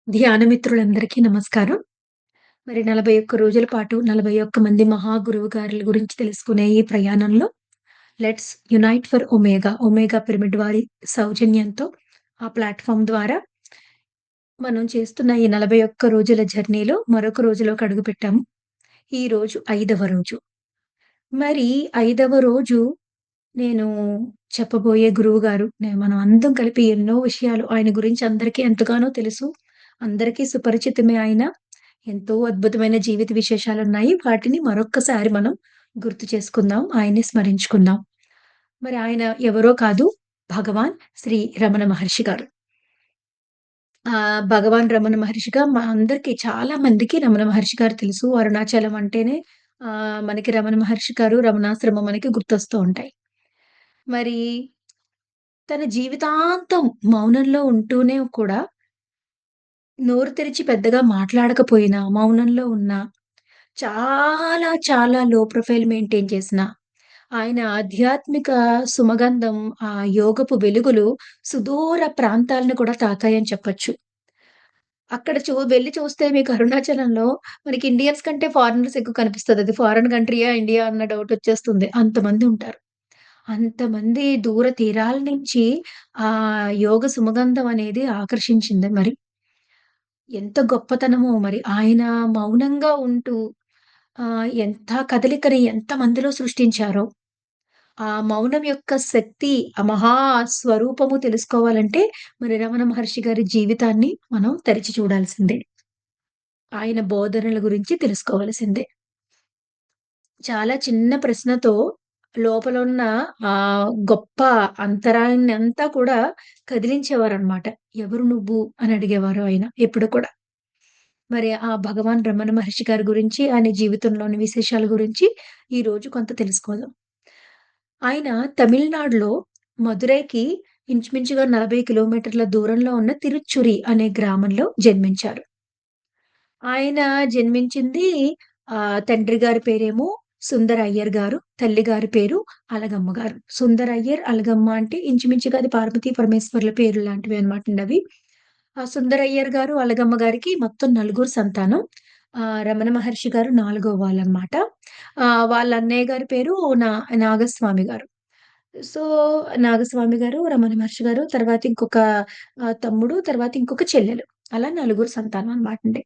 ధ్యాన మిత్రులందరికీ నమస్కారం. మరి 41 రోజుల పాటు 41 మంది మహాగురువు గారుల గురించి తెలుసుకునే ఈ ప్రయాణంలో let's unite for omega, omega pyramid వారి సౌజన్యంతో ఆ ప్లాట్‌ఫార్మ్ ద్వారా మనం చేస్తున్న ఈ 41 రోజుల జర్నీలో మరొక రోజులోకి అడుగుపెట్టాము. ఈ రోజు 5వ రోజు. మరి 5వ రోజు నేను చెప్పబోయే గురువుగారు మనం అందరం కలిపి ఎన్నో విషయాలు ఆయన గురించి అందరికీ ఎంతగానో తెలుసు. అందరికీ సుపరిచితమే ఆయన. ఎంతో అద్భుతమైన జీవిత విశేషాలున్నాయి. వాటిని మరొక్కసారి మనం గుర్తు చేసుకుందాం. ఆయన్ని స్మరించుకుందాం. మరి ఆయన ఎవరో కాదు, భగవాన్ శ్రీ రమణ మహర్షి గారు. భగవాన్ రమణ మహర్షిగా మా అందరికి చాలా మందికి రమణ మహర్షి గారు తెలుసు. అరుణాచలం అంటేనే మనకి రమణ మహర్షి గారు, రమణాశ్రమం మనకి గుర్తొస్తూ ఉంటాయి. మరి తన జీవితాంతం మౌనంలో ఉంటూనే కూడా నోరు తెరిచి పెద్దగా మాట్లాడకపోయినా, మౌనంలో ఉన్నా, చాలా చాలా లో ప్రొఫైల్ మెయింటైన్ చేసిన, ఆయన ఆధ్యాత్మిక సుమగంధం, ఆ యోగపు వెలుగులు సుదూర ప్రాంతాలను కూడా తాకాయని చెప్పొచ్చు. అక్కడ వెళ్లి చూస్తే మీకు అరుణాచలంలో మనకి ఇండియన్స్ కంటే ఫారినర్స్ ఎక్కువ కనిపిస్తది. అది ఫారిన్ కంట్రీయా? ఇండియా? అన్న డౌటొచ్చేస్తుంది. అంతమంది ఉంటారు. అంతమంది దూర తీరాల నుంచి యోగ సుమగంధం అనేది ఆకర్షించింది మరి. ఎంత గొప్పతనమో మరి. ఆయన మౌనంగా ఉంటూ ఎంత కదలికని ఎంత మందిలో సృష్టించారో. ఆ మౌనం యొక్క శక్తి, ఆ మహా స్వరూపము తెలుసుకోవాలంటే మరి రమణ మహర్షి గారి జీవితాన్ని మనం తెరిచి చూడాల్సిందే. ఆయన బోధనల గురించి తెలుసుకోవాల్సిందే. చాలా చిన్న ప్రశ్నతో లోపలున్న గొప్ప అంతరాన్నంతా కూడా కదిలించేవారనమాట. "ఎవరు నువ్వు?" అని అడిగేవారు ఆయన ఎప్పుడు కూడా. మరి ఆ భగవాన్ రమణ మహర్షి గారి గురించి, ఆయన జీవితంలోని విశేషాల గురించి ఈరోజు కొంత తెలుసుకుందాం. ఆయన తమిళనాడులో మదురైకి ఇంచుమించుగా 40 కిలోమీటర్ల దూరంలో ఉన్న తిరుచురి అనే గ్రామంలో జన్మించారు. ఆయన జన్మించింది తండ్రి గారి పేరేమో సుందర్ అయ్యర్ గారు. తల్లి గారి పేరు అలగమ్మ గారు. సుందర్ అయ్యర్, అలగమ్మ అంటే ఇంచుమించుగా అది పార్వతీ పరమేశ్వర్ల పేర్లు లాంటివి అన్నమాటండవి. ఆ సుందర్ అయ్యర్ గారు, అలగమ్మ గారికి మొత్తం నలుగురు సంతానం. రమణ మహర్షి గారు నాలుగో వాళ్ళనమాట. వాళ్ళ అన్నయ్య గారి పేరు నా నాగస్వామి గారు. సో, నాగస్వామి గారు, రమణ మహర్షి గారు, తర్వాత ఇంకొక తమ్ముడు, తర్వాత ఇంకొక చెల్లెలు. అలా నలుగురు సంతానం అనమాటండి.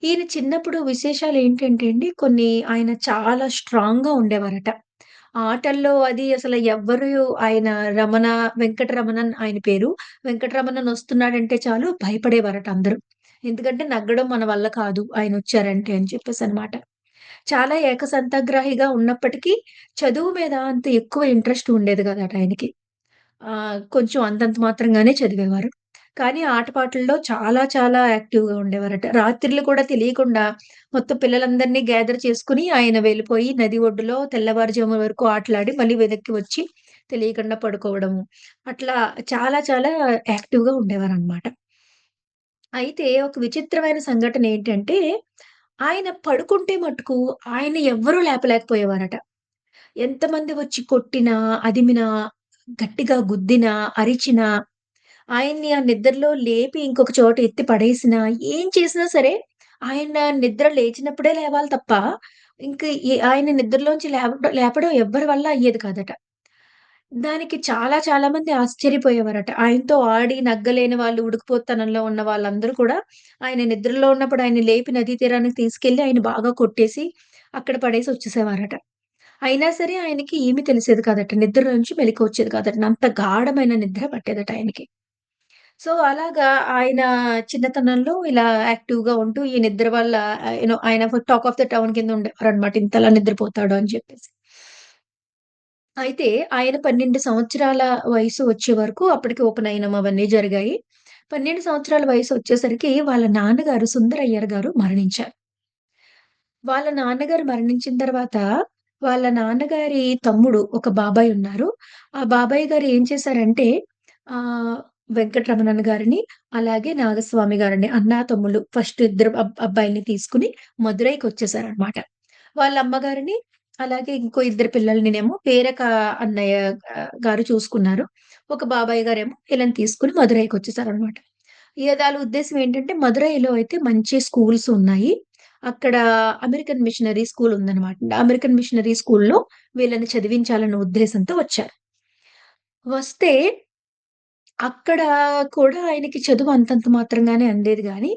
ఈయన చిన్నప్పుడు విశేషాలేంటంటే అండి, కొన్ని ఆయన చాలా స్ట్రాంగ్‌గా ఉండేవారట. ఆటల్లో అది అసలు ఎవ్వరు ఆయన రమణ వెంకటరమణన్ ఆయన పేరు. వెంకటరమణన్ వస్తున్నాడంటే చాలు భయపడేవారట అందరూ. ఎందుకంటే నగ్గడం మన వల్ల కాదు ఆయనొచ్చారంటే అని చెప్పేసనమాట. చాలా ఏకసంతాగ్రాహిగా ఉన్నప్పటికీ చదువు మీద అంత ఎక్కువ ఇంట్రెస్ట్ ఉండేది కాదట ఆయనకి. కొంచెం అంతంత మాత్రంగానే చదివేవారు. కానీ ఆటపాటల్లో చాలా చాలా యాక్టివ్‌గా ఉండేవారట. రాత్రిళ్ళు కూడా తెలియకుండా మొత్తం పిల్లలందరినీ గ్యాదర్ చేసుకొని ఆయన వెళ్ళిపోయి నది ఒడ్డులో తెల్లవారుజాము వరకు ఆటలాడి మళ్ళీ వెనక్కి వచ్చి తెలియకుండా పడుకోవడము. అట్లా చాలా చాలా యాక్టివ్‌గా ఉండేవారనమాట. అయితే ఒక విచిత్రమైన సంఘటనేంటంటే, ఆయన పడుకుంటే మటుకు ఆయన్ని ఎవ్వరూ లేపలేకపోయేవారట. ఎంతమంది వచ్చి కొట్టినా, అదిమినా, గట్టిగా గుద్దినా, అరిచినా, ఆయన్ని ఆ నిద్రలో లేపి ఇంకొక చోట ఎత్తి పడేసినా, ఏం చేసినా సరే, ఆయన నిద్ర లేచినప్పుడే లేవాలి తప్ప, ఇంక ఆయన నిద్రలోంచి లేపడం ఎవ్వరి వల్ల అయ్యేది కాదట. దానికి చాలా చాలా మంది ఆశ్చర్యపోయేవారట. ఆయనతో ఆడి నగ్గలేని వాళ్ళు, ఉడుకుపోతనంలో ఉన్న వాళ్ళందరూ కూడా ఆయన నిద్రలో ఉన్నప్పుడు ఆయన్ని లేపి నదీ తీరానికి తీసుకెళ్ళి ఆయన బాగా కొట్టేసి, అక్కడ పడేసి వచ్చేసేవారట. అయినా సరే ఆయనకి ఏమి తెలిసేది కాదట. నిద్ర నుంచి మెలుకువొచ్చేది కాదట. అంత గాఢమైన నిద్ర పట్టేదట ఆయనకి. సో, అలాగా ఆయన చిన్నతనంలో ఇలా యాక్టివ్‌గా ఉంటూ ఈ నిద్ర వల్ల ఆయన టాక్ ఆఫ్ ద టౌన్ కింద ఉండేవారనమాట. ఇంతలా నిద్రపోతాడు అని చెప్పేసి. అయితే ఆయన 12 సంవత్సరాల వయసు వచ్చే వరకు అప్పటికి ఉపనయనం అవన్నీ జరిగాయి. 12 సంవత్సరాల వయసొచ్చేసరికి వాళ్ళ నాన్నగారు సుందరయ్యర్ గారు మరణించారు. వాళ్ళ నాన్నగారు మరణించిన తర్వాత, వాళ్ళ నాన్నగారి తమ్ముడు ఒక బాబాయ్ ఉన్నారు. ఆ బాబాయ్ గారు ఏం చేశారంటే ఆహ్, వెంకటరమణన్ గారిని, అలాగే నాగస్వామి గారిని అన్నాతమ్ములు ఫస్ట్ ఇద్దరు అబ్బాయిల్ని తీసుకొని మదురైకొచ్చేసారనమాట. వాళ్ళ అమ్మగారిని, అలాగే ఇంకో ఇద్దరు పిల్లలనినేమో వేరొక అన్నయ్య గారు చూసుకున్నారు. ఒక బాబాయ్ గారేమో వీళ్ళని తీసుకొని మదురైకొచ్చేసారనమాట. దాని ఉద్దేశ్యం ఏంటంటే మదురైలో అయితే మంచి స్కూల్స్ ఉన్నాయి. అక్కడ అమెరికన్ మిషనరీ స్కూల్ ఉందనమాట. అమెరికన్ మిషనరీ స్కూల్‌లో వీళ్ళని చదివించాలన్న ఉద్దేశంతో వచ్చారు. వస్తే అక్కడ కూడా ఆయనకి చదువు అంతంత మాత్రంగానే అందేది గానీ,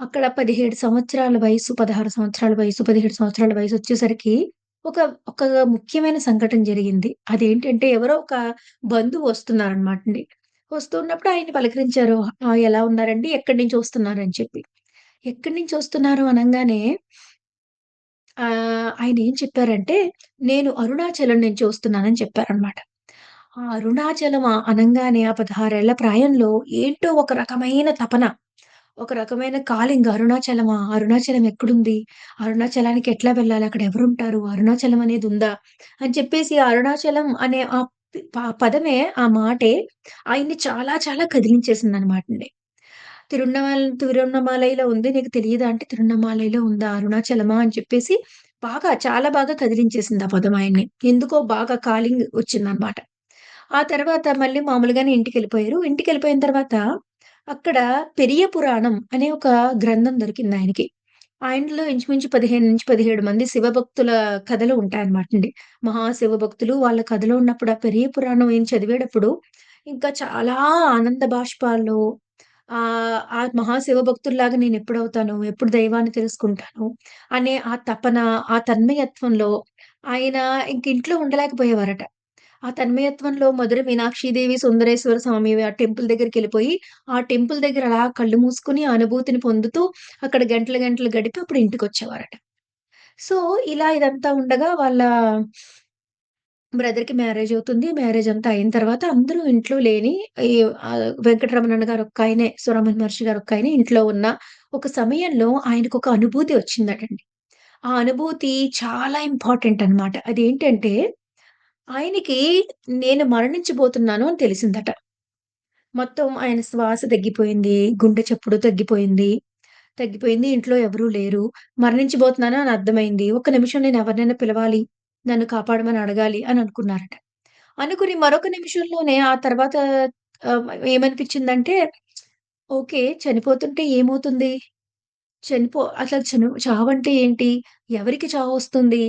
అక్కడ 17 సంవత్సరాల వయసు, 16 సంవత్సరాల వయసు, 17 సంవత్సరాల వయసొచ్చేసరికి ఒక ఒక ముఖ్యమైన సంఘటన జరిగింది. అదేంటంటే ఎవరో ఒక బంధువు వస్తున్నారనమాటండి. వస్తున్నప్పుడు ఆయన్ని పలకరించారు. ఎలా ఉన్నారండి? ఎక్కడి నుంచి వస్తున్నారని చెప్పి. ఎక్కడి నుంచి వస్తున్నారు అనంగానే ఆయనేం చెప్పారంటే, "నేను అరుణాచలం నుంచి వస్తున్నానని" చెప్పారనమాట. ఆ అరుణాచలమా అనంగానే ఆ 16 ఏళ్ల ప్రాయంలో ఏంటో ఒక రకమైన తపన. ఒక రకమైన కాలింగ్ అరుణాచలమా? అరుణాచలం ఎక్కడుంది? అరుణాచలానికి ఎట్లా వెళ్ళాలి? అక్కడ ఎవరుంటారు? అరుణాచలం అనేదుందా? అని చెప్పేసి ఆ అరుణాచలం అనే ఆ పదమే, ఆ మాటే ఆయన్ని చాలా చాలా కదిలించేసిందనమాటండి. తిరువണ്ണామలైలో ఉంది. నీకు తెలీదా అంటే, తిరువണ്ണామలైలో ఉందా? అరుణాచలమా? అని చెప్పేసి చాలా బాగా కదిలించేసింది ఆ పదం ఆయన్ని. ఎందుకో బాగా కాలింగ్ వచ్చిందనమాట. ఆ తర్వాత మళ్ళీ మామూలుగానే ఇంటికెళ్ళిపోయారు. ఇంటికెళ్ళిపోయిన తర్వాత అక్కడ పెరియ పురాణం అనే ఒక గ్రంథం దొరికిందాయనకి. ఆయనలో ఇంచుమించు 15-17 మంది శివభక్తుల కథలు ఉంటాయన్నమాటండి. మహాశివభక్తులు వాళ్ళ కథలో ఉన్నప్పుడు ఆ పెరియ పురాణం ఈయన చదివేటప్పుడు ఇంకా చాలా ఆనంద బాష్పాలు ఆ మహాశివభక్తుల్లాగా నేనెప్పుడవుతాను? ఎప్పుడు దైవాన్ని తెలుసుకుంటాను? అనే ఆ తపన, ఆ తన్మయత్వంలో ఆయన ఇంక ఇంట్లో ఉండలేకపోయేవారట. ఆ తన్మయత్వంలో మధుర మీనాక్షిదేవి, సుందరేశ్వర స్వామి ఆ టెంపుల్ దగ్గరికెళ్ళిపోయి, ఆ టెంపుల్ దగ్గర అలా కళ్ళు మూసుకొని ఆ అనుభూతిని పొందుతూ అక్కడ గంటలు గంటలు గడిపి అప్పుడు ఇంటికొచ్చేవారట. సో, ఇలా ఇదంతా ఉండగా వాళ్ళ బ్రదర్‌కి మ్యారేజ్ అవుతుంది. మ్యారేజ్ అంతా అయిన తర్వాత అందరూ ఇంట్లో లేని ఈ వెంకటరమణన్న గారు ఒక్కాయనే, సురమణ మహర్షి గారు ఒక్కాయనే ఇంట్లో ఉన్న ఒక సమయంలో ఆయనకొక అనుభూతి వచ్చిందటండి. ఆ అనుభూతి చాలా ఇంపార్టెంట్ అన్నమాట. అదేంటంటే ఆయనకి నేను మరణించబోతున్నాను అని తెలిసిందట. మొత్తం ఆయన శ్వాస తగ్గిపోయింది. గుండె చప్పుడు తగ్గిపోయింది. ఇంట్లో ఎవరూ లేరు. మరణించబోతున్నాను అని అర్థమైంది. ఒక్క నిమిషం నేను ఎవరినైనా పిలవాలి. నన్ను కాపాడమని అడగాలి అని అనుకున్నారట. అనుకుని మరొక నిమిషంలోనే ఆ తర్వాత ఏమనిపించిందంటే, ఓకే. చనిపోతుంటే ఏమవుతుంది? అసలు చావంటే ఏంటి? ఎవరికి చావొస్తుంది?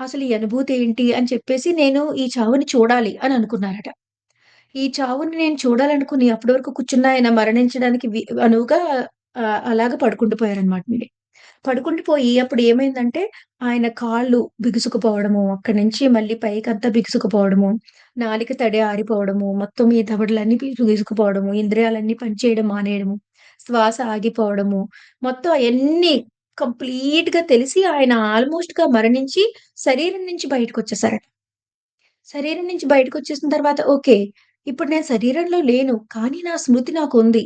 అసలు ఈ అనుభూతి ఏంటి? అని చెప్పేసి నేను ఈ చావుని చూడాలి అని అనుకున్నారట. ఈ చావుని నేను చూడాలనుకుని అప్పటి వరకు కూర్చున్న ఆయన మరణించడానికి అనువుగా అలాగ పడుకుంటూ పోయారనమాటండి. పడుకుండిపోయి అప్పుడు ఏమైందంటే, ఆయన కాళ్ళు బిగుసుకుపోవడము, అక్కడి నుంచి మళ్ళీ పైకంతా బిగుసుకుపోవడము, నాలిక తడి ఆరిపోవడము, మొత్తం ఈ దవడలన్నీ బిగుసుకుపోవడము, ఇంద్రియాలన్నీ పనిచేయడం మానేయడము, శ్వాస ఆగిపోవడము, మొత్తం అయన్నీ కంప్లీట్‌గా తెలిసి ఆయన ఆల్‌మోస్ట్‌గా మరణించి శరీరం నుంచి బయటకొచ్చేసారట. శరీరం నుంచి బయటకొచ్చేసిన తర్వాత ఓకే. ఇప్పుడు నేను శరీరంలో లేను. కానీ నా స్మృతి నాకుంది.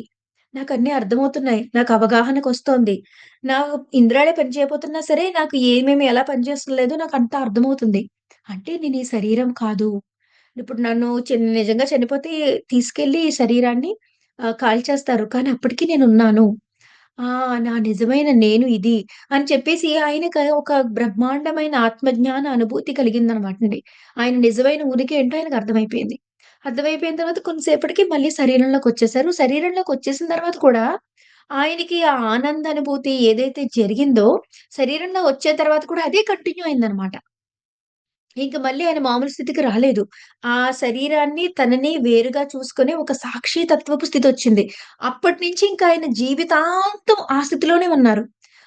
నాకన్నీ అర్థమవుతున్నాయి. నాకు అవగాహనకొస్తోంది. నా ఇంద్రియాలే పని చేయకపోతున్నా సరే, నాకు ఏమేమి ఎలా పనిచేస్తలేదో నాకంతా అర్థమవుతుంది. అంటే నేను ఈ శరీరం కాదు. ఇప్పుడు నన్ను నిజంగా చనిపోతే తీసుకెళ్ళి ఈ శరీరాన్ని కాల్చేస్తారు. కానీ అప్పటికి నేనున్నాను. ఆ! నా నిజమైన నేను ఇది అని చెప్పేసి ఆయనకి ఒక బ్రహ్మాండమైన ఆత్మజ్ఞాన అనుభూతి కలిగిందనమాటండి. ఆయన నిజమైన ఉనికి ఏంటో ఆయనకర్థమైపోయింది. అర్థమైపోయిన తర్వాత కొంతసేపటికి మళ్ళీ శరీరంలోకొచ్చేసారు. శరీరంలోకొచ్చేసిన తర్వాత కూడా ఆయనకి ఆ ఆనందానుభూతి ఏదైతే జరిగిందో శరీరంలో వచ్చే తర్వాత కూడా అదే కంటిన్యూ అయిందనమాట. ఇంక మళ్ళీ ఆయన మామూలు స్థితికి రాలేదు. ఆ శరీరాన్ని, తనని వేరుగా చూసుకునే ఒక సాక్షి తత్వపు స్థితొచ్చింది. అప్పటినుంచి ఇంక ఆయన జీవితాంతం ఆ స్థితిలోనే ఉన్నారు.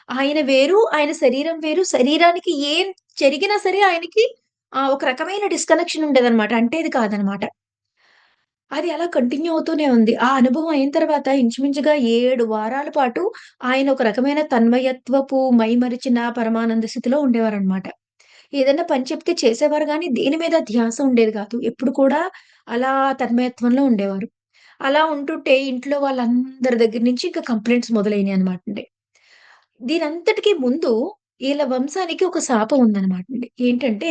ఆయన వేరు, ఆయన శరీరం వేరు. శరీరానికి ఏం జరిగినా సరే ఆయనకి ఒక రకమైన డిస్కనెక్షన్ ఉండేదనమాట. అంటేది కాదనమాట. అది అలా కంటిన్యూ అవుతూనే ఉంది. ఆ అనుభవం అయిన తర్వాత ఇంచుమించుగా 7 వారాల పాటు ఆయన ఒక రకమైన తన్మయత్వపు మైమరిచిన పరమానంద స్థితిలో ఉండేవారనమాట. ఏదన్నా పని చెప్తే చేసేవారు గానీ, దేని మీద ధ్యాస ఉండేది గాదు. ఎప్పుడు కూడా అలా తన్మయత్వంలో ఉండేవారు. అలా ఉంటుంటే ఇంట్లో వాళ్ళందరి దగ్గర నుంచి ఇంక కంప్లెయింట్స్ మొదలైనయనమాటండి. దీనంతటికి ముందు ఈళ్ళ వంశానికి ఒక శాపం ఉందనమాటండి. ఏంటంటే,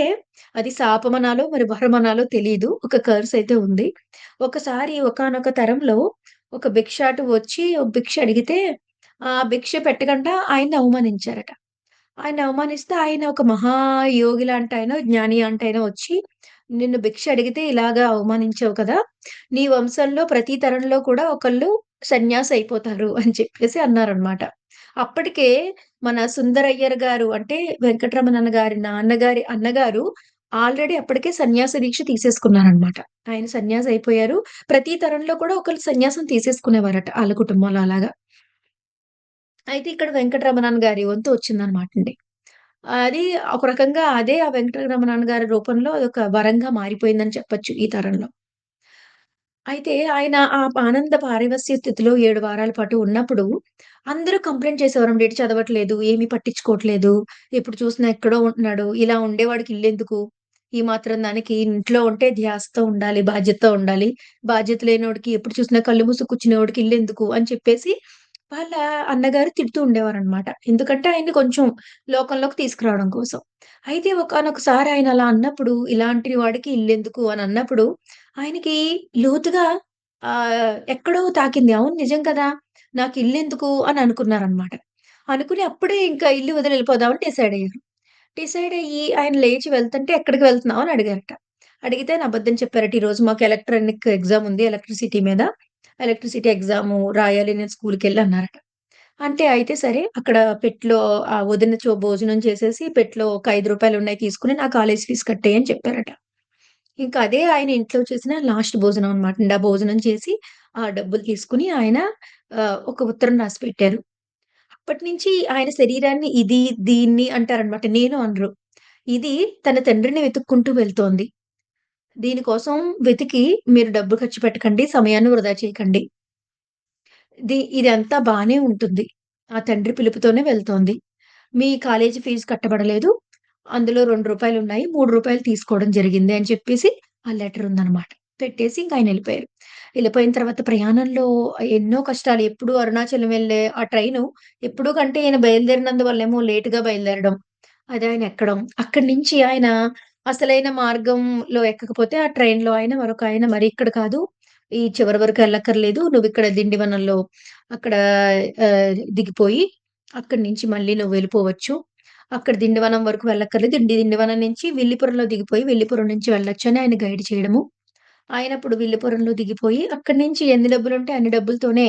అది శాపమనాలో, మరి వరమనాలో తెలీదు. ఒక కర్స్ అయితే ఉంది. ఒకసారి ఒకానొక తరంలో ఒక భిక్షాటువు వచ్చి భిక్ష అడిగితే, ఆ భిక్ష పెట్టకుండా ఆయన్ని అవమానించారట. ఆయన్ని అవమానిస్తే ఆయన ఒక మహాయోగి లాంటాయన, జ్ఞాని లాంటాయన వచ్చి, "నిన్ను భిక్ష అడిగితే ఇలాగా అవమానించావు కదా! నీ వంశంలో ప్రతి తరంలో కూడా ఒకళ్ళు సన్యాసయిపోతారు అని చెప్పేసి అన్నారనమాట. అప్పటికే మన సుందరయ్యర్ గారు అంటే వెంకటరమణన్ గారి నాన్నగారి అన్నగారు ఆల్రెడీ అప్పటికే సన్యాస దీక్ష తీసేసుకున్నారనమాట. ఆయన సన్యాసయిపోయారు. ప్రతి తరంలో కూడా ఒకళ్ళు సన్యాసం తీసేసుకునేవారట ఆళ్ళ కుటుంబంలో అలాగా. అయితే ఇక్కడ వెంకటరమణన్ గారి వంతు వచ్చిందనమాటండి. అది ఒక రకంగా అదే ఆ వెంకటరమణన్ గారి రూపంలో అదొక వరంగా మారిపోయిందని చెప్పొచ్చు ఈ తరంలో. అయితే ఆయన ఆ ఆనంద పారవస్య స్థితిలో 7 వారాల పాటు ఉన్నప్పుడు, అందరూ కంప్లెయింట్ చేసేవారండి. ఎటు చదవట్లేదు, ఏమి పట్టించుకోవట్లేదు, ఎప్పుడు చూసినా ఎక్కడో ఉంటున్నాడు, ఇలా ఉండేవాడికి ఇల్లెందుకు? ఈ మాత్రం దానికి ఇంట్లో ఉంటే ధ్యాసతో ఉండాలి, బాధ్యతతో ఉండాలి. బాధ్యత లేనోడికి ఎప్పుడు చూసినా కళ్ళు మూసి కూర్చునేవాడికి ఇల్లెందుకు? అని చెప్పేసి వాళ్ళ అన్నగారు తిడుతూ ఉండేవారనమాట. ఎందుకంటే ఆయన్ని కొంచెం లోకంలోకి తీసుకురావడం కోసం. అయితే ఒకానొకసారి ఆయన అలా అన్నప్పుడు, ఇలాంటి వాడికి ఇల్లెందుకు అని అన్నప్పుడు, ఆయనకి లోతుగా ఎక్కడో తాకింది. అవును నిజం కదా! నాకు ఇల్లెందుకు అని అనుకున్నారనమాట. అనుకుని అప్పుడే ఇంకా ఇల్లు వదిలి ఎళ్ళిపోదామని డిసైడ్ అయ్యారు. డిసైడ్ అయ్యి ఆయన లేచి వెళ్తుంటే, "ఎక్కడికి వెళ్తున్నావు?" అని అడిగారట. అడిగితే ఆయన అబద్ధం చెప్పారట. "ఈరోజు మాకు ఎలక్ట్రానిక్ ఎగ్జామ్ ఉంది. ఎలక్ట్రిసిటీ మీద. ఎలక్ట్రిసిటీ ఎగ్జాము రాయాలి. నేను స్కూలుకెళ్ళి" అన్నారట. అంటే అయితే సరే అక్కడ పెట్టెలో వదిన భోజనం చేసేసి పెట్టెలో ఒక రూ. 5 ఉన్నాయి తీసుకొని నా కాలేజీ ఫీస్ కట్టేయి అని చెప్పారట. ఇంకా అదే ఆయన ఇంట్లో చేసిన లాస్ట్ భోజనం అన్నమాట. ఆ భోజనం చేసి ఆ డబ్బులు తీసుకొని ఆయన ఒక ఉత్తరం రాసి పెట్టారు. అప్పటినుంచి ఆయన శరీరాన్ని ఇది, దీన్ని అంటారన్నమాట. నేను అనరు. ఇది తన తండ్రిని వెతుక్కుంటూ వెళ్తోంది. దీని కోసం వెతికి మీరు డబ్బు ఖర్చు పెట్టకండి. సమయాన్ని వృధా చేయకండి. ఇదంతా బానే ఉంటుంది. ఆ తండ్రి పిలుపుతోనే వెళ్తోంది. మీ కాలేజీ ఫీజు కట్టబడలేదు. అందులో రూ. 2 ఉన్నాయి. రూ. 3 తీసుకోవడం జరిగింది అని చెప్పేసి ఆ లెటర్ ఉందనమాట. పెట్టేసి ఇంక ఆయనెళ్ళిపోయారు. ఎళ్ళిపోయిన తర్వాత ప్రయాణంలో ఎన్నో కష్టాలు. ఎప్పుడు అరుణాచలం వెళ్ళే ఆ ట్రైను ఎప్పుడు కంటే ఈయన బయలుదేరినందువల్లేమో లేట్‌గా బయలుదేరడం. అది ఆయన ఎక్కడం. అక్కడి నుంచి ఆయన అసలైన మార్గంలో ఎక్కకపోతే ఆ ట్రైన్‌లో ఆయన మరొక ఆయన మరి ఇక్కడ కాదు. ఈ చివరి వరకు ఎళ్ళక్కర్లేదు. నువ్విక్కడ దిండివనంలో అక్కడ దిగిపోయి అక్కడి నుంచి మళ్ళీ నువ్వు వెళ్ళిపోవచ్చు. అక్కడ దిండివనం వరకు వెళ్ళక్కర్లేదు. దిండివనం నుంచి విల్లిపురంలో దిగిపోయి విల్లిపురం నుంచి వెళ్ళొచ్చని ఆయన గైడ్ చేయడము. ఆయనప్పుడు విల్లుపురంలో దిగిపోయి, అక్కడి నుంచి ఎన్ని డబ్బులుంటే అన్ని డబ్బులతోనే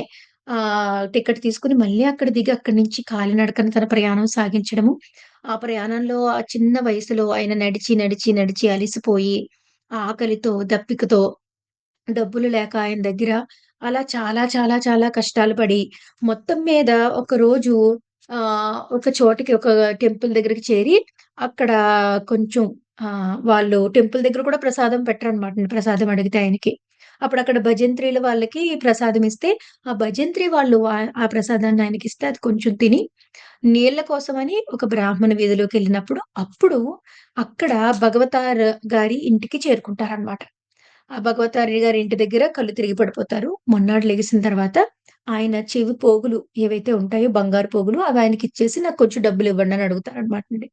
టికెట్ తీసుకొని మళ్ళీ అక్కడ దిగి అక్కడి నుంచి కాలినడకన తన ప్రయాణం సాగించడము. ఆ ప్రయాణంలో ఆ చిన్న వయసులో ఆయన నడిచి, నడిచి, నడిచి అలిసిపోయి, ఆకలితో, దప్పికతో, డబ్బులు లేక ఆయన దగ్గర అలా చాలా, చాలా, చాలా కష్టాలు పడి, మొత్తం మీద ఒకరోజు ఒక చోటికి ఒక టెంపుల్ దగ్గరికి చేరి, అక్కడ కొంచెం వాళ్ళు టెంపుల్ దగ్గర కూడా ప్రసాదం పెట్టరనమాట. ప్రసాదం అడిగితే ఆయనకి. అప్పుడక్కడ భజంత్రీలు వాళ్ళకి ప్రసాదం ఇస్తే, ఆ భజంత్రి వాళ్ళు ఆ ప్రసాదాన్ని ఆయనకిస్తే అది కొంచెం తిని, నీళ్ళ కోసమని ఒక బ్రాహ్మణ వీధిలోకెళ్ళినప్పుడు, అప్పుడు అక్కడ భగవతార్ గారి ఇంటికి చేరుకుంటారనమాట. ఆ భగవతార్య గారి ఇంటి దగ్గర కళ్ళు తిరిగి పడిపోతారు. మొన్నాడు లెగిసిన తర్వాత ఆయన చెవి పోగులు ఏవైతే ఉంటాయో బంగారు పోగులు అవి ఆయనకిచ్చేసి నాకు కొంచెం డబ్బులివ్వండి అని అడుగుతారనమాటండి.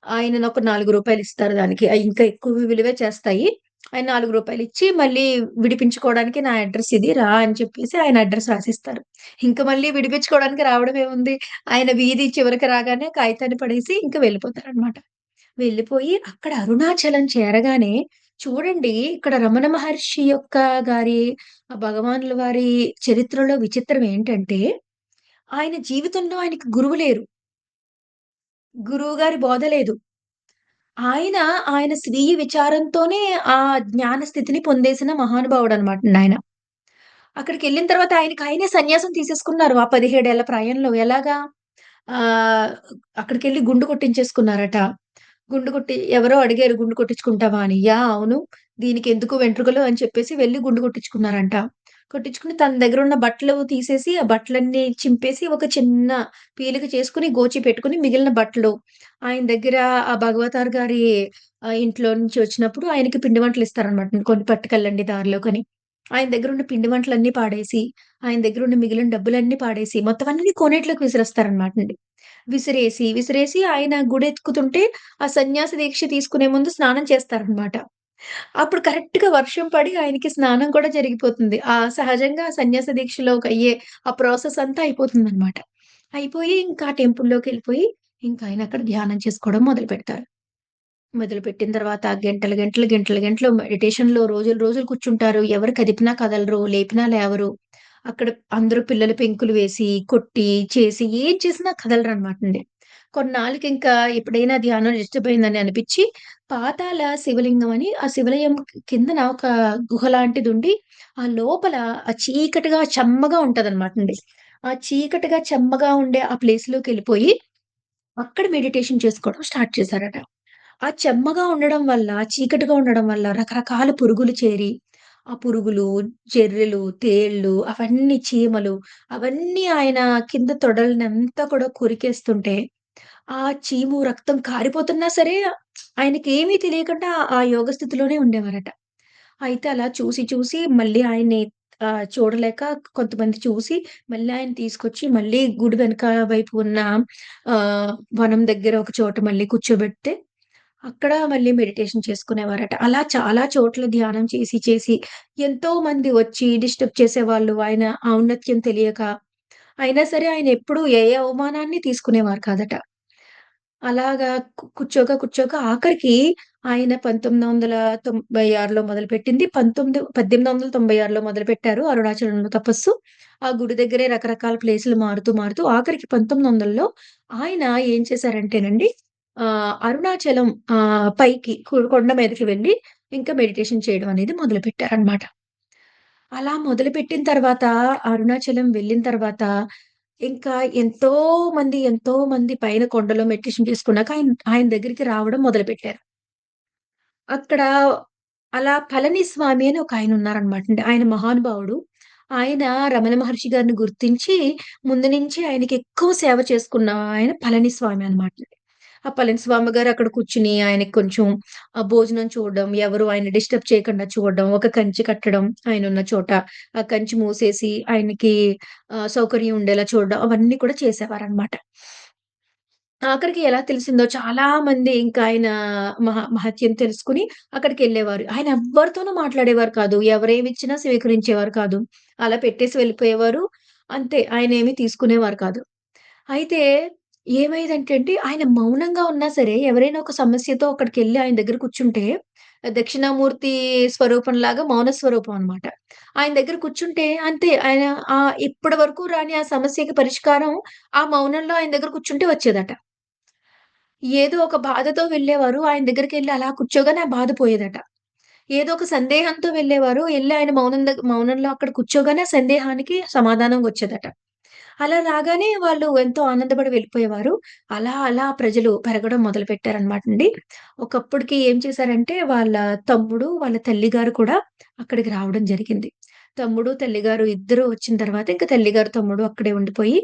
ఆయననొక రూ. 4 ఇస్తారు దానికి. అయి ఇంకా ఎక్కువ విలువే చేస్తాయి. ఆయన రూ. 4 ఇచ్చి మళ్ళీ విడిపించుకోవడానికి నా అడ్రెస్ ఇది రా అని చెప్పేసి ఆయన అడ్రెస్ రాసిస్తారు. ఇంక మళ్ళీ విడిపించుకోవడానికి రావడం ఏముంది? ఆయన వీధి చివరికి రాగానే కాగితాన్ని పడేసి ఇంక వెళ్ళిపోతారనమాట. వెళ్ళిపోయి అక్కడ అరుణాచలం చేరగానే చూడండి ఇక్కడ రమణ మహర్షి యొక్క గారి భగవానుల వారి చరిత్రలో విచిత్రం ఏంటంటే, ఆయన జీవితంలో ఆయనకి గురువు లేరు. గురువు గారి బోధ లేదు. ఆయన, ఆయన స్వీయ విచారంతోనే ఆ జ్ఞాన స్థితిని పొందేసిన మహానుభావుడనమాటండాయన. అక్కడికెళ్ళిన తర్వాత ఆయనకి ఆయనే సన్యాసం తీసేసుకున్నారు. ఆ 17 ఏళ్ల ప్రాయంలో. ఎలాగా? ఆహ్, అక్కడికెళ్ళి గుండు కొట్టించేసుకున్నారట. గుండు కొట్టి ఎవరో అడిగారు గుండు కొట్టించుకుంటావా అని. యాహ్! అవును. దీనికెందుకు వెంట్రుకలు అని చెప్పేసి వెళ్లి గుండు కొట్టించుకున్నారంట. కొట్టించుకొని తన దగ్గరున్న బట్టలు తీసేసి, ఆ బట్టలన్నీ చింపేసి ఒక చిన్న పీలిక చేసుకొని, గోచి పెట్టుకొని మిగిలిన బట్టలు ఆయన దగ్గర ఆ భగవతార్ గారి ఇంట్లో నుంచి వచ్చినప్పుడు ఆయనకి పిండి వంటలిస్తారనమాట. కొన్ని పట్టుకెళ్ళండి దారిలోకని. ఆయన దగ్గరున్న పిండి వంటలన్నీ పాడేసి, ఆయన దగ్గరున్న మిగిలిన డబ్బులన్నీ పాడేసి, మొత్తం అన్నీ కోనేట్లోకి విసిరేస్తారనమాటండి. విసిరేసి ఆయన గుడెక్కుతుంటే, ఆ సన్యాస దీక్ష తీసుకునే ముందు స్నానం చేస్తారనమాట. అప్పుడు కరెక్ట్‌గా వర్షం పడి ఆయనకి స్నానం కూడా జరిగిపోతుంది. సహజంగా సన్యాస దీక్షలోకయ్యే ఆ ప్రాసెస్ అంతా అయిపోతుందనమాట. అయిపోయి ఇంకా టెంపుల్‌లోకెళ్ళిపోయి, ఇంకా ఆయన అక్కడ ధ్యానం చేసుకోవడం మొదలుపెడతారు. మొదలుపెట్టిన తర్వాత గంటలు, గంటలు, గంటలు, గంటలు మెడిటేషన్‌లో రోజులు, రోజులు కూర్చుంటారు. ఎవరు కదిపినా కదలరు, లేపినా లేవరు. అక్కడ అందరూ పిల్లలు పెంకులు వేసి, కొట్టి, చేసి ఏం చేసినా కదలరనమాటండి. కొన్నాళ్ళకింకా ఎప్పుడైనా ధ్యానం డిస్టర్బ్ అయిందని అనిపిచ్చి, పాతాళ శివలింగం అని ఆ శివలయం కిందన ఒక గుహ లాంటిదుండి, ఆ లోపల చీకటిగా చెమ్మగా ఉంటదనమాటండి. ఆ చీకటిగా చెమ్మగా ఉండే ఆ ప్లేస్‌లోకెళ్ళిపోయి, అక్కడ మెడిటేషన్ చేసుకోవడం స్టార్ట్ చేశారట. ఆ చెమ్మగా ఉండడం వల్ల, చీకటిగా ఉండడం వల్ల రకరకాల పురుగులు చేరి, ఆ పురుగులు, జెర్రెలు, తేళ్ళు అవన్నీ చీమలు అవన్నీ ఆయన కింద తొడలనంతా కూడా కొరికేస్తుంటే, ఆ చీము, రక్తం కారిపోతున్నా సరే ఆయనకేమీ తెలియకుండా ఆ యోగ స్థితిలోనే ఉండేవారట. అయితే అలా చూసి చూసి మళ్ళీ ఆయన్ని చూడలేక కొంతమంది చూసి మళ్ళీ ఆయన్ని తీసుకొచ్చి మళ్ళీ గుడి వెనక వైపు ఉన్న వనం దగ్గర ఒక చోట మళ్ళీ కూర్చోబెడితే అక్కడ మళ్ళీ మెడిటేషన్ చేసుకునేవారట. అలా చాలా చోట్ల ధ్యానం చేసి, చేసి ఎంతోమంది వచ్చి డిస్టర్బ్ చేసేవాళ్ళు. ఆయన ఔన్నత్యం తెలియక. అయినా సరే ఆయనెప్పుడు ఏ అవమానాన్ని తీసుకునేవారు కాదట. అలాగా కూర్చోగా, కూర్చోగా ఆఖరికి ఆయన 1996లో మొదలుపెట్టింది 1896లో మొదలుపెట్టారు అరుణాచలంలో తపస్సు. ఆ గుడి దగ్గరే రకరకాల ప్లేసులు మారుతూ, మారుతూ ఆఖరికి 1900లో ఆయన ఏం చేశారంటేనండి అరుణాచలం పైకి కొండ మీదకి వెళ్లి ఇంకా మెడిటేషన్ చేయడం అనేది మొదలుపెట్టారనమాట. అలా మొదలుపెట్టిన తర్వాత అరుణాచలం వెళ్ళిన తర్వాత ఇంకా ఎంతో మంది పైన కొండలో మెడిటేషన్ చేసుకున్నాక ఆయన ఆయన దగ్గరికి రావడం మొదలుపెట్టారు. అక్కడ అలా పళని స్వామి అని ఒకాయనున్నారనమాటండి. ఆయన మహానుభావుడు. ఆయన రమణ మహర్షి గారిని గుర్తించి ముందు నుంచి ఆయనకెక్కువ సేవ చేసుకున్న ఆయన పళని స్వామి అనమాట. ఆ పళని స్వామి గారు అక్కడ కూర్చొని ఆయనకి కొంచెం భోజనం చూడడం, ఎవరు ఆయన డిస్టర్బ్ చేయకుండా చూడడం, ఒక కంచె కట్టడం ఆయనున్న చోట. ఆ కంచె మూసేసి ఆయనకి సౌకర్యం ఉండేలా చూడడం అవన్నీ కూడా చేసేవారనమాట. ఆఖరికి ఎలా తెలిసిందో చాలా మంది ఇంకా ఆయన మహత్యం తెలుసుకొని అక్కడికెళ్ళేవారు. ఆయన ఎవ్వరితోనూ మాట్లాడేవారు కాదు. ఎవరేమిచ్చినా స్వీకరించేవారు కాదు. అలా పెట్టేసి వెళ్ళిపోయేవారు. అంతే. ఆయనేమి తీసుకునేవారు కాదు. అయితే ఏమైందంటే అండి, ఆయన మౌనంగా ఉన్నా సరే ఎవరైనా ఒక సమస్యతో అక్కడికెళ్ళి ఆయన దగ్గర కూర్చుంటే దక్షిణామూర్తి స్వరూపంలాగా మౌన స్వరూపం అన్నమాట. ఆయన దగ్గర కూర్చుంటే అంతే. ఆయన ఇప్పటి వరకు రాని ఆ సమస్యకి పరిష్కారం ఆ మౌనంలో ఆయన దగ్గర కూర్చుంటే వచ్చేదట. ఏదో ఒక బాధతో వెళ్ళేవారు. ఆయన దగ్గరికెళ్లి అలా కూర్చోగానే ఆ బాధ పోయేదట. ఏదో ఒక సందేహంతో వెళ్ళేవారు. ఎళ్లి ఆయన మౌనంలో అక్కడ కూర్చోగానే ఆ సందేహానికి సమాధానం వచ్చేదట. అలా రాగానే వాళ్ళు ఎంతో ఆనందపడి వెళ్ళిపోయేవారు. అలా ప్రజలు పెరగడం మొదలుపెట్టారనమాటండి. ఒకప్పటికి ఏం చేశారంటే వాళ్ళ తమ్ముడు, వాళ్ళ తల్లిగారు కూడా అక్కడికి రావడం జరిగింది. తమ్ముడు, తల్లిగారు ఇద్దరు వచ్చిన తర్వాత ఇంక తల్లిగారు, తమ్ముడు అక్కడే ఉండిపోయి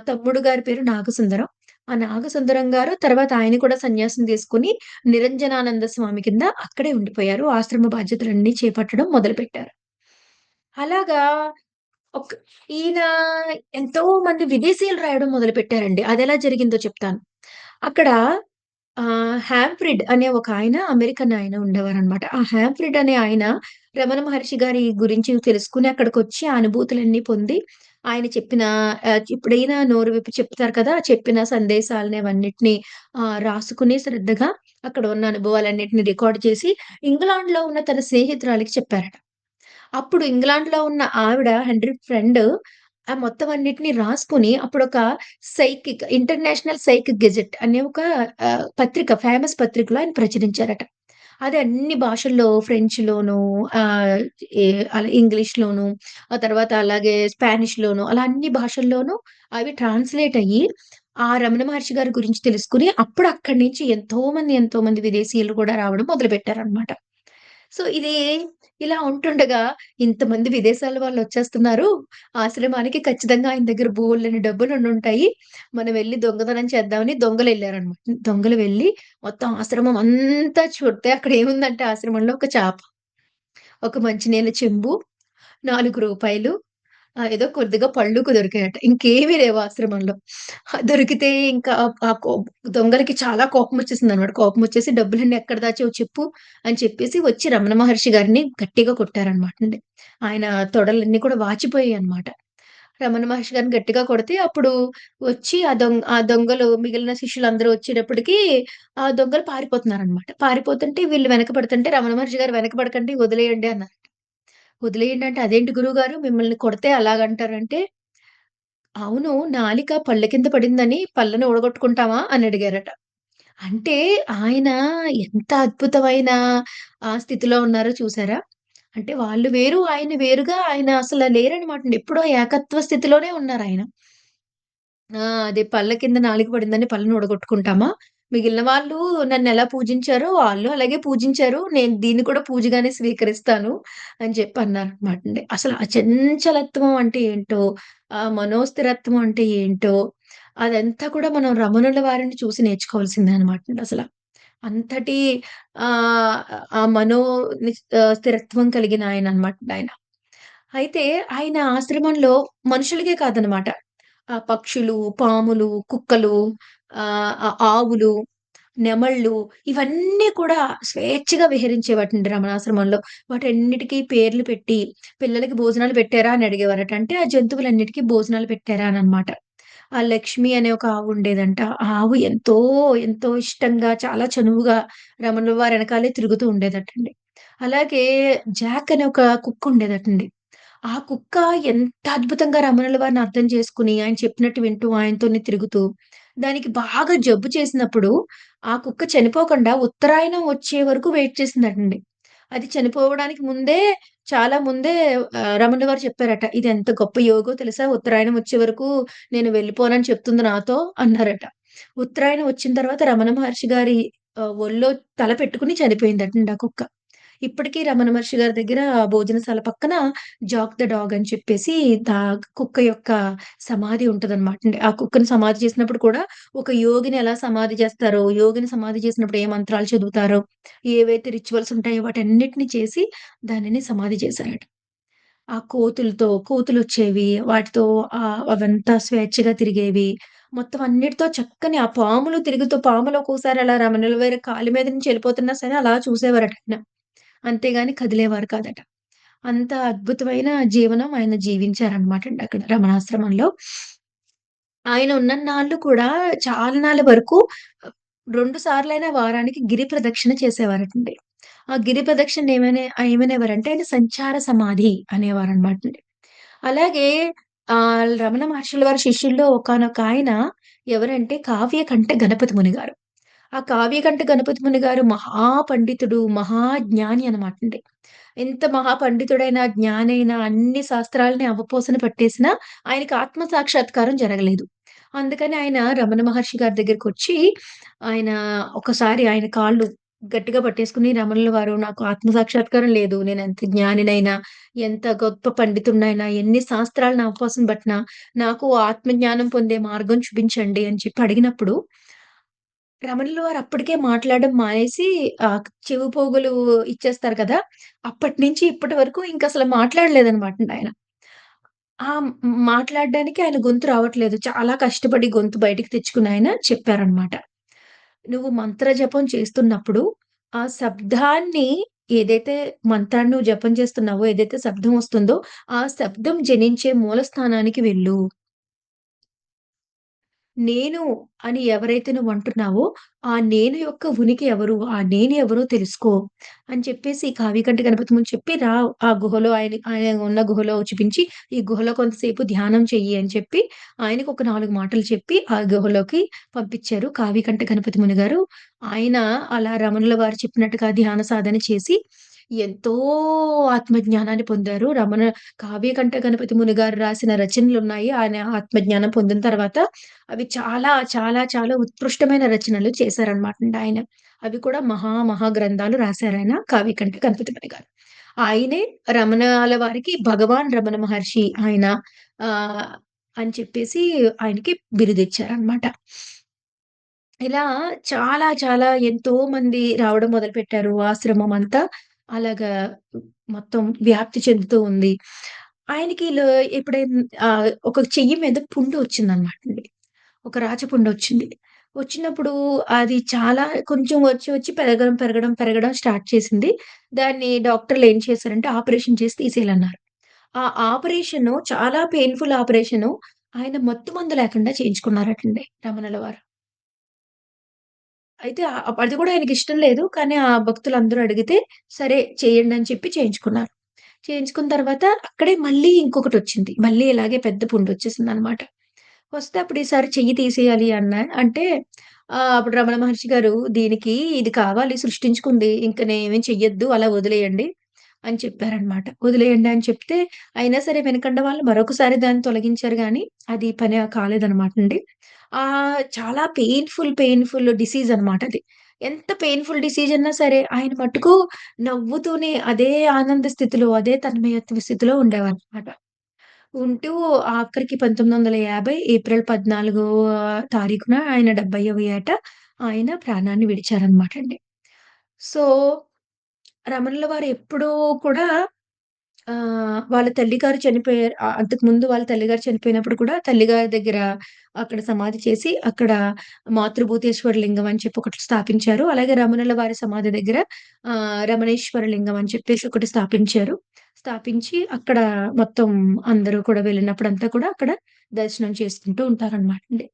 తమ్ముడు గారి పేరు నాగసుందరం. ఆ నాగసుందరం గారు తర్వాత ఆయన కూడా సన్యాసం తీసుకొని నిరంజనానంద స్వామి కింద అక్కడే ఉండిపోయారు. ఆశ్రమ బాధ్యతలన్నీ చేపట్టడం మొదలుపెట్టారు. అలాగా ఒక్ ఈయన ఎంతో మంది విదేశీయులు రాయడం మొదలుపెట్టారండి. అదెలా జరిగిందో చెప్తాను. అక్కడ హాంఫ్రిడ్ అనే ఒక ఆయన అమెరికన్ ఆయన ఉండేవారనమాట. ఆ హాంఫ్రిడ్ అనే ఆయన రమణ మహర్షి గారి గురించి తెలుసుకొని అక్కడికొచ్చి ఆ అనుభూతులన్నీ పొంది, ఆయన చెప్పిన ఎప్పుడైనా నోరు విప్పి చెప్తారు కదా! చెప్పిన సందేశాలని అవన్నిటిని రాసుకుని శ్రద్ధగా అక్కడ ఉన్న అనుభవాలన్నిటిని రికార్డ్ చేసి ఇంగ్లాండ్‌లో ఉన్న తన స్నేహితురాలికి చెప్పారట. అప్పుడు ఇంగ్లాండ్‌లో ఉన్న ఆవిడ హెన్రీ ఫ్రెండ్ ఆ మొత్తం అన్నిటిని రాసుకొని అప్పుడొక ఇంటర్నేషనల్ సైకిక్ గెజెట్ అనే ఒక పత్రిక ఫేమస్ పత్రికలో ఆయన ప్రచురించారట. అది అన్ని భాషల్లో ఫ్రెంచ్‌లోను ఆహ్, అలా ఇంగ్లీష్‌లోను, ఆ తర్వాత అలాగే స్పానిష్‌లోను అలా అన్ని భాషల్లోనూ అవి ట్రాన్స్‌లేట్ అయ్యి, ఆ రమణ మహర్షి గారి గురించి తెలుసుకొని అప్పుడు అక్కడి నుంచి ఎంతోమంది విదేశీయులు కూడా రావడం మొదలుపెట్టారనమాట. సో, ఇది ఇలా ఉంటుండగా ఇంతమంది విదేశాల వాళ్ళొచ్చేస్తున్నారు. ఆశ్రమానికి ఖచ్చితంగా ఆయన దగ్గర బోలెడన్ని డబ్బులుండుంటాయి. మనం వెళ్లి దొంగతనం చేద్దామని దొంగలెళ్లారనమాట. దొంగలు వెళ్లి మొత్తం ఆశ్రమం అంతా చూడితే అక్కడేముందంటే ఆశ్రమంలో ఒక చాప, ఒక మంచినీళ్ళ చెంబు, రూ. 4 ఏదో కొద్దిగా పళ్ళుకు దొరికాయట. ఇంకేమి లేవు ఆశ్రమంలో. దొరికితే ఇంకా ఆ దొంగలకి చాలా కోపమొచ్చేసిందనమాట. కోపమొచ్చేసి "డబ్బులన్నీ ఎక్కడ దాచావు చెప్పు" అని చెప్పేసి వచ్చి రమణ మహర్షి గారిని గట్టిగా కొట్టారనమాటండి. ఆయన తొడలన్నీ కూడా వాచిపోయాయన్నమాట. రమణ మహర్షి గారిని గట్టిగా కొడితే అప్పుడు వచ్చి ఆ దొంగలు మిగిలిన శిష్యులందరూ వచ్చేటప్పటికి ఆ దొంగలు పారిపోతున్నారనమాట. పారిపోతుంటే వీళ్ళు వెనక పడుతుంటే రమణ మహర్షి గారు "వెనక పడకండి వదిలేయండి" అన్నారు. వదిలేయండి అంటే, "అదేంటి గురువుగారు మిమ్మల్ని కొడితే అలాగంటారంటే" అవును. నాలిక పళ్ళ కింద పడిందని పళ్ళని ఊడగొట్టుకుంటామా? అని అడిగారట. అంటే ఆయన ఎంత అద్భుతమైన స్థితిలో ఉన్నారో చూసారా? అంటే వాళ్ళు వేరు, ఆయన వేరుగా ఆయన అసల లేరనమాట. ఎప్పుడో ఏకత్వ స్థితిలోనే ఉన్నారాయన. అదే పళ్ళ కింద నాలుక పడిందని పళ్ళని ఊడగొట్టుకుంటామా? మిగిలిన వాళ్ళు నన్నెలా పూజించారో వాళ్ళు అలాగే పూజించారు. నేను దీన్ని కూడా పూజగానే స్వీకరిస్తాను అని చెప్పి అన్నారనమాటండి. అసలు ఆ చంచలత్వం అంటే ఏంటో, ఆ మనోస్థిరత్వం అంటే ఏంటో, అదంతా కూడా మనం రమణుల వారిని చూసి నేర్చుకోవాల్సిందే అనమాటండి అసల. అంతటి ఆహ్, ఆ స్థిరత్వం కలిగిన ఆయననమాట ఆయన. అయితే ఆయన ఆశ్రమంలో మనుషులకే కాదనమాట. పక్షులు, పాములు, కుక్కలు, ఆవులు, నెమళ్ళు ఇవన్నీ కూడా స్వేచ్ఛగా విహరించేవాటండి రమణాశ్రమంలో. వాటన్నిటికి పేర్లు పెట్టి, పిల్లలకి భోజనాలు పెట్టారా అని అడిగేవారట. అంటే ఆ జంతువులన్నిటికి భోజనాలు పెట్టారా అననమాట. ఆ లక్ష్మి అనే ఒక ఆవు ఉండేదంట. ఆ ఆవు ఎంతో, ఎంతో ఇష్టంగా చాలా చనువుగా రమణుల వారి ఎనకాలే తిరుగుతూ ఉండేదటండి. అలాగే జాక్ అనే ఒక కుక్క ఉండేదటండి. ఆ కుక్క ఎంత అద్భుతంగా రమణుల వారిని అర్థం చేసుకొని, ఆయన చెప్పినట్టు వింటూ, ఆయనతోనే తిరుగుతూ, దానికి బాగా జబ్బు చేసినప్పుడు, ఆ కుక్క చనిపోకుండా ఉత్తరాయణం వచ్చే వరకు వెయిట్ చేసిందటండి. అది చనిపోవడానికి ముందే చాలా ముందే రమణుల వారు చెప్పారట. "ఇది ఎంత గొప్ప యోగో తెలుసా? ఉత్తరాయణం వచ్చే వరకు నేను వెళ్ళిపోనని చెప్తుంది నాతో" అన్నారట. ఉత్తరాయణం వచ్చిన తర్వాత రమణ మహర్షి గారి ఒళ్ళో తల పెట్టుకొని చనిపోయిందటండి ఆ కుక్క. ఇప్పటికి రమణ మహర్షి గారి దగ్గర భోజనశాల పక్కన జాక్ ద డాగ్ అని చెప్పేసి దా కుక్క యొక్క సమాధి ఉంటదనమాటండి. ఆ కుక్కని సమాధి చేసినప్పుడు కూడా ఒక యోగిని ఎలా సమాధి చేస్తారో, యోగిని సమాధి చేసినప్పుడు ఏ మంత్రాలు చదువుతారో, ఏవైతే రిచువల్స్ ఉంటాయో వాటన్నిటిని చేసి దానిని సమాధి చేశారట. ఆ కోతులొచ్చేవి. వాటితో అవంతా స్వేచ్ఛగా తిరిగేవి. మొత్తం అన్నిటితో చక్కని ఆ పాములు తిరుగుతూ పాములు ఒక్కోసారి అలా రమణుల వారి కాలి మీద నుంచి ఎళ్ళిపోతున్నా సరే అలా చూసేవారట ఆయన. అంతేగాని కదిలేవారు కాదట. అంత అద్భుతమైన జీవనం ఆయన జీవించారనమాటండి అక్కడ రమణాశ్రమంలో. ఆయన ఉన్నన్నాళ్ళు కూడా చాలా నాళ్ళ వరకు 2 సార్లైనా వారానికి గిరి ప్రదక్షిణ చేసేవారటండి. ఆ గిరి ప్రదక్షిణని ఏమనేవారంటే ఆయన సంచార సమాధి అనేవారనమాటండి. అలాగే రమణ మహర్షుల వారి శిష్యుల్లో ఒకాయన ఎవరంటే కావ్యకంఠ గణపతి ముని గారు. ఆ కావ్యకంఠ గణపతి ముని గారు మహా పండితుడు, మహాజ్ఞాని అనమాటండి. ఎంత మహా పండితుడైన, జ్ఞానైన అన్ని శాస్త్రాలని అవపోసన పట్టేసినా ఆయనకి ఆత్మ సాక్షాత్కారం జరగలేదు. అందుకని ఆయన రమణ మహర్షి గారి దగ్గరికొచ్చి ఆయన ఒకసారి ఆయన కాళ్ళు గట్టిగా పట్టేసుకొని, "రమణుల వారు నాకు ఆత్మ సాక్షాత్కారం లేదు. నేనెంత జ్ఞానినైనా, ఎంత గొప్ప పండితుడినైనా, ఎన్ని శాస్త్రాలను అవపోసన పట్టినా, నాకు ఆత్మజ్ఞానం పొందే మార్గం చూపించండి" అని చెప్పి అడిగినప్పుడు రమణుల వారు అప్పటికే మాట్లాడడం మానేసి చెవి పోగులు ఇచ్చేస్తారు కదా! అప్పటినుంచి ఇప్పటి వరకు ఇంకసలు మాట్లాడలేదనమాటండి ఆయన. మాట్లాడడానికి ఆయన గొంతు రావట్లేదు. చాలా కష్టపడి గొంతు బయటికి తెచ్చుకుని ఆయన చెప్పారనమాట. "నువ్వు మంత్ర జపం చేస్తున్నప్పుడు, ఆ శబ్దాన్ని ఏదైతే మంత్రాన్ని నువ్వు జపం చేస్తున్నావో, ఏదైతే శబ్దం వస్తుందో, ఆ శబ్దం జనించే మూల స్థానానికి వెళ్ళు." నేను అని ఎవరైతే నువ్వంటున్నావో, ఆ నేను యొక్క ఉనికి ఎవరు? ఆ నేను ఎవరో తెలుసుకో అని చెప్పేసి కావ్యకంఠ గణపతి ముందు చెప్పి ఆ గుహలో ఆయన ఉన్న గుహలో చూపించి, ఈ గుహలో కొంతసేపు ధ్యానం చెయ్యి అని చెప్పి, ఆయనకు ఒక 4 మాటలు చెప్పి ఆ గుహలోకి పంపించారు కావ్యకంఠ గణపతి ముని గారు. ఆయన అలా రమణుల వారు చెప్పినట్టుగా ధ్యాన సాధన చేసి, ఎంతో ఆత్మజ్ఞానాన్ని పొందారు. కావ్యకంఠ గణపతి ముని గారు రాసిన రచనలున్నాయి. ఆయన ఆత్మజ్ఞానం పొందిన తర్వాత అవి చాలా, చాలా, చాలా ఉత్కృష్టమైన రచనలు చేశారనమాటండి ఆయన. అవి కూడా మహా గ్రంథాలు రాశారాయన కావ్యకంఠ గణపతిపతి గారు. ఆయనే రమణాల వారికి భగవాన్ రమణ మహర్షి ఆయన ఆహ్, అని చెప్పేసి ఆయనకి బిరుదిచ్చారనమాట. ఇలా చాలా, చాలా ఎంతోమంది రావడం మొదలుపెట్టారు. ఆశ్రమం అంతా అలాగా మొత్తం వ్యాప్తి చెందుతూ ఉంది. ఆయనకి ఒక చెయ్యి మీద పుండు వచ్చిందనమాటండి. ఒక రాచపుండొచ్చింది. వచ్చినప్పుడు అది చాలా కొంచెం వచ్చి పెరగడం స్టార్ట్ చేసింది. దాన్ని డాక్టర్‌లేం చేశారంటే ఆపరేషన్ చేసి తీసేయాలన్నారు. ఆ ఆపరేషను చాలా పెయిన్‌ఫుల్ ఆపరేషను. ఆయన మత్తు మందు లేకుండా చేయించుకున్నారటండి రమణుల వారు. అయితే అది కూడా ఆయనకిష్టం లేదు. కానీ ఆ భక్తులందరూ అడిగితే సరే చేయండని చెప్పి చేయించుకున్నారు. చేయించుకున్న తర్వాత అక్కడే మళ్ళీ ఇంకొకటొచ్చింది. మళ్ళీ ఇలాగే పెద్ద పుండొచ్చేసిందనమాట. వస్తే అప్పుడు ఈసారి చెయ్యి తీసేయాలి అంటే అప్పుడు రమణ మహర్షి గారు దీనికి ఇది కావాలి సృష్టించుకుంది. ఇంక నేమేం చెయ్యొద్దు అలా వదిలేయండి అని చెప్పారనమాట. వదిలేయండి అని చెప్తే అయినా సరే వెనకండ వాళ్ళు మరొకసారి దాన్ని తొలగించారు గానీ అది పని కాలేదనమాటండి. చాలా పెయిన్‌ఫుల్ డిసీజ్ అనమాట అది. ఎంత పెయిన్‌ఫుల్ డిసీజ్ అన్నా సరే ఆయన మట్టుకు నవ్వుతూనే అదే ఆనంద స్థితిలో, అదే తన్మయత్వ స్థితిలో ఉండేవారనమాట. ఉంటూ ఆఖరికి 1950 ఏప్రిల్ 14 తారీఖున ఆయన 70వ ఏట ఆయన ప్రాణాన్ని విడిచారనమాటండి. సో, రమణుల వారు ఎప్పుడూ కూడా వాళ్ళ తల్లిగారు చనిపోయారు. అంతకుముందు వాళ్ళ తల్లిగారు చనిపోయినప్పుడు కూడా తల్లిగారి దగ్గర అక్కడ సమాధి చేసి, అక్కడ మాతృభూతేశ్వర లింగం అని చెప్పి ఒకటి స్థాపించారు. అలాగే రమణుల వారి సమాధి దగ్గర రమణేశ్వర లింగం అని చెప్పేసి ఒకటి స్థాపించారు. స్థాపించి అక్కడ మొత్తం అందరూ కూడా వెళ్ళినప్పుడంతా కూడా అక్కడ దర్శనం చేసుకుంటూ ఉంటారనమాటండి.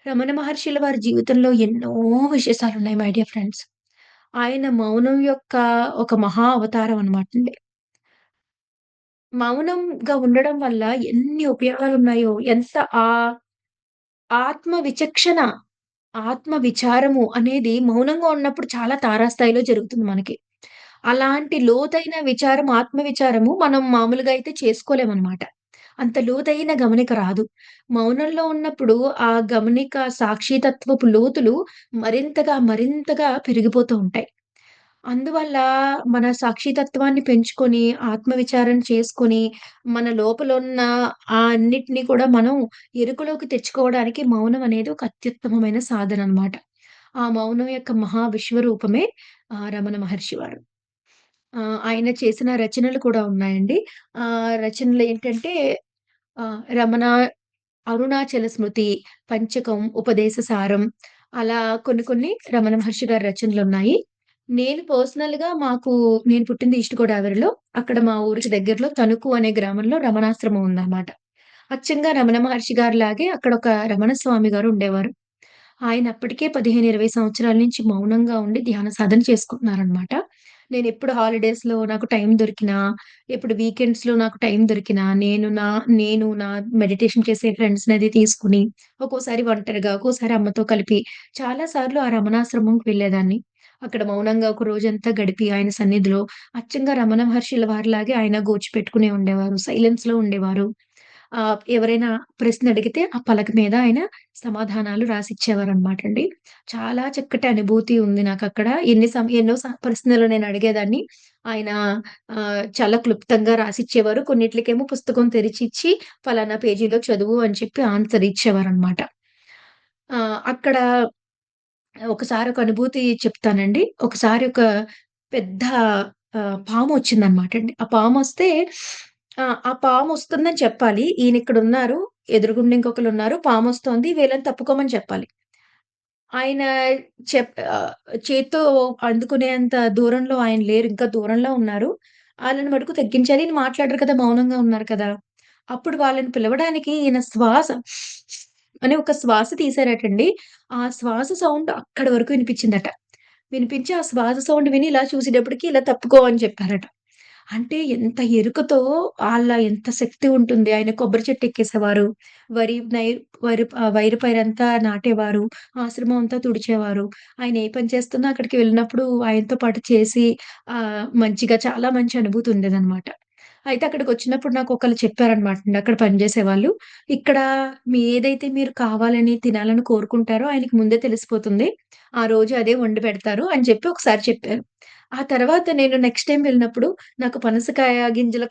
రమణ మహర్షుల వారి జీవితంలో ఎన్నో విశేషాలున్నాయి మై డియర్ ఫ్రెండ్స్. ఆయన మౌనం యొక్క ఒక మహా అవతారం అనమాటండి. మౌనంగా ఉండడం వల్ల ఎన్ని ఉపయోగాలున్నాయో, ఎంత ఆత్మ విచక్షణ, ఆత్మ విచారము అనేది మౌనంగా ఉన్నప్పుడు చాలా తారాస్థాయిలో జరుగుతుంది మనకి. అలాంటి లోతైన విచారం, ఆత్మ విచారము మనం మామూలుగా అయితే చేసుకోలేమనమాట. అంత లోతైన గమనిక రాదు. మౌనంలో ఉన్నప్పుడు ఆ గమనిక సాక్షితత్వపు లోతులు మరింతగా పెరిగిపోతూ ఉంటాయి. అందువల్ల మన సాక్షితత్వాన్ని పెంచుకొని, ఆత్మ విచారణ చేసుకొని, మన లోపలున్న అన్నిటిని కూడా మనం ఎరుకలోకి తెచ్చుకోవడానికి మౌనం అనేది ఒక అత్యుత్తమమైన సాధననమాట. ఆ మౌనం యొక్క మహా విశ్వరూపమే రమణ మహర్షి వారు. ఆయన చేసిన రచనలు కూడా ఉన్నాయండి. రచనలేంటంటే రమణ అరుణాచల స్మృతి, పంచకం, ఉపదేశసారం అలా కొన్ని రమణ మహర్షి గారి రచనలున్నాయి. నేను పర్సనల్‌గా నేను పుట్టింది ఈస్ట్ గోదావరిలో. అక్కడ మా ఊరికి దగ్గరలో తణుకు అనే గ్రామంలో రమణాశ్రమం ఉందన్నమాట. అచ్చంగా రమణ మహర్షి గారిలాగే అక్కడొక రమణ స్వామి గారు ఉండేవారు. ఆయన అప్పటికే 15, 20 సంవత్సరాల నుంచి మౌనంగా ఉండి ధ్యాన సాధన చేసుకుంటున్నారనమాట. నేనెప్పుడు హాలిడేస్‌లో నాకు టైం దొరికినా, ఎప్పుడు వీకెండ్స్‌లో నాకు టైం దొరికినా, నేను నా మెడిటేషన్ చేసే ఫ్రెండ్స్‌నది తీసుకొని, ఒక్కోసారి ఒంటరిగా, ఒక్కోసారి అమ్మతో కలిపి చాలా సార్లు ఆ రమణాశ్రమంకి వెళ్ళేదాన్ని. అక్కడ మౌనంగా ఒక రోజంతా గడిపి ఆయన సన్నిధిలో అచ్చంగా రమణ మహర్షుల వారిలాగే ఆయన గోచిపెట్టుకునే ఉండేవారు. సైలెన్స్‌లో ఉండేవారు. ఎవరైనా ప్రశ్న అడిగితే ఆ పలక మీద ఆయన సమాధానాలు రాసిచ్చేవారనమాటండి. చాలా చక్కటి అనుభూతి ఉంది నాకక్కడ. ఎన్నో ప్రశ్నలు నేను అడిగేదాన్ని. ఆయన చాలా క్లుప్తంగా రాసిచ్చేవారు. కొన్నిట్లికేమో పుస్తకం తెరిచిచ్చి, "ఫలానా పేజీలో చదువు" అని చెప్పి ఆన్సర్ ఇచ్చేవారనమాట. అక్కడ ఒకసారి ఒక అనుభూతి చెప్తానండి. ఒకసారి ఒక పెద్ద పామొచ్చిందనమాటండి. ఆ పామొస్తే ఆ పామొస్తుందని చెప్పాలి. ఈయనిక్కడున్నారు. ఎదురుగుండా ఇంకొకళ్ళున్నారు. పామొస్తోంది. వీళ్ళని తప్పుకోమని చెప్పాలి. ఆయన చేత్తో అందుకునేంత దూరంలో ఆయన లేరు. ఇంకా దూరంలో ఉన్నారు. ఆళ్ళని మటుకు తగ్గించాలి. ఈయన మాట్లాడరు కదా! మౌనంగా ఉన్నారు కదా! అప్పుడు వాళ్ళని పిలవడానికి ఈయన అని ఒక శ్వాస తీశారటండి. ఆ శ్వాస సౌండ్ అక్కడి వరకు వినిపించిందట. వినిపించి ఆ శ్వాస సౌండ్ విని ఇలా చూసేటప్పటికి ఇలా తప్పుకో అని చెప్పారట. అంటే ఎంత ఎరుకతో ఎంత శక్తి ఉంటుంది. ఆయన కొబ్బరి చెట్టు ఎక్కేసేవారు. వరి నై వైరు పైరంతా నాటేవారు. ఆశ్రమం అంతా తుడిచేవారు. ఆయన ఏ పని చేస్తున్నా అక్కడికి వెళ్ళినప్పుడు ఆయనతో పాటు చేసి మంచిగా చాలా మంచి అనుభూతి ఉండేదనమాట. అయితే అక్కడికొచ్చినప్పుడు నాకొకళ్ళు చెప్పారనమాటండి అక్కడ పనిజేసేవాళ్ళు. ఇక్కడ ఏదైతే మీరు కావాలని, తినాలని కోరుకుంటారో ఆయనకి ముందే తెలిసిపోతుంది. ఆ రోజు అదే వండి పెడతారు అని చెప్పి ఒకసారి చెప్పారు. ఆ తర్వాత నేను నెక్స్ట్ టైమ్ వెళ్ళినప్పుడు నాకు పనస గింజల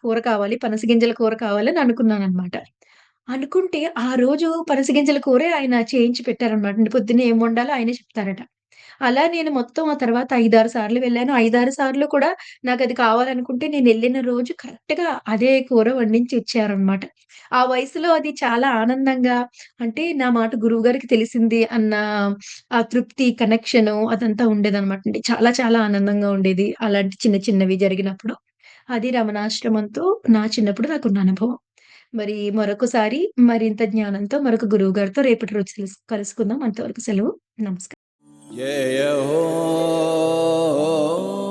కూర కావాలని అనుకున్నాననమాట. అనుకుంటే ఆ రోజు పనస గింజల కూరే ఆయన చేయించి పెట్టారనమాట. పొద్దున్నే ఏం వండాలో ఆయనే చెప్తారట. అలా నేను మొత్తం ఆ తర్వాత 5, 6 సార్లు వెళ్ళాను. 5, 6 సార్లు కూడా నాకది కావాలనుకుంటే నేనెళ్ళిన రోజు కరెక్ట్‌గా అదే కూర వండించి ఇచ్చారనమాట. ఆ వయసులో అది చాలా ఆనందంగా అంటే నా మాట గురువుగారికి తెలిసింది అన్న ఆ తృప్తి, కనెక్షను అదంతా ఉండేదనమాటండి. చాలా చాలా ఆనందంగా ఉండేది. అలాంటి చిన్నవి జరిగినప్పుడు. అది రమణాశ్రమంతో నా చిన్నప్పుడు నాకున్న అనుభవం. మరి మరొకసారి మరింత జ్ఞానంతో మరొక గురువుగారితో రేపటి రోజు కలుసుకుందాం. అంతవరకు సెలవు. నమస్కారం. Yeah, yeah, oh.